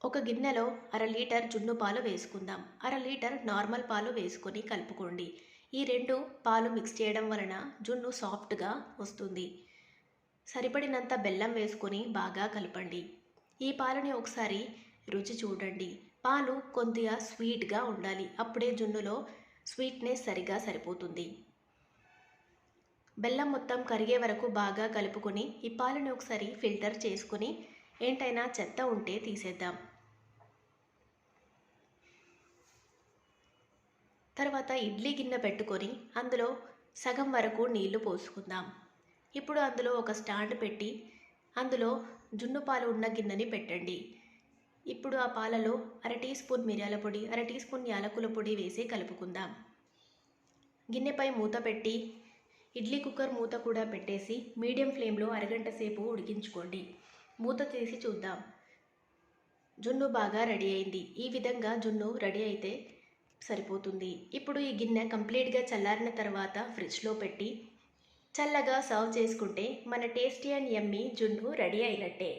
ఒక గిన్నెలో అర లీటర్ జున్ను పాలు వేసుకుందాం. అర లీటర్ నార్మల్ పాలు వేసుకొని కలుపుకోండి. ఈ రెండు పాలు మిక్స్ చేయడం వలన జున్ను సాఫ్ట్గా వస్తుంది. సరిపడినంత బెల్లం వేసుకొని బాగా కలపండి. ఈ పాలని ఒకసారి రుచి చూడండి. పాలు కొద్దిగా స్వీట్గా ఉండాలి. అప్పుడే జున్నులో స్వీట్నెస్ సరిగా సరిపోతుంది. బెల్లం మొత్తం కరిగే వరకు బాగా కలుపుకొని ఈ పాలని ఒకసారి ఫిల్టర్ చేసుకొని ఏంటైనా చెత్త ఉంటే తీసేద్దాం. తర్వాత ఇడ్లీ గిన్నె పెట్టుకొని అందులో సగం వరకు నీళ్లు పోసుకుందాం. ఇప్పుడు అందులో ఒక స్టాండ్ పెట్టి అందులో జున్ను పాలు ఉన్న గిన్నెని పెట్టండి. ఇప్పుడు ఆ పాలలో అర టీ స్పూన్ మిరియాల పొడి, అర టీ స్పూన్ యాలకుల పొడి వేసి కలుపుకుందాం. గిన్నెపై మూత పెట్టి ఇడ్లీ కుక్కర్ మూత కూడా పెట్టేసి మీడియం ఫ్లేమ్లో అరగంట సేపు ఉడికించుకోండి. మూత తీసి చూద్దాం. జున్ను బాగా రెడీ అయింది. ఈ విధంగా జున్ను రెడీ అయితే సరిపోతుంది. ఇప్పుడు ఈ గిన్నె కంప్లీట్గా చల్లారిన తర్వాత ఫ్రిడ్జ్లో పెట్టి చల్లగా సర్వ్ చేసుకుంటే మన టేస్టీ అండ్ యమ్మీ జున్ను రెడీ అయినట్టే.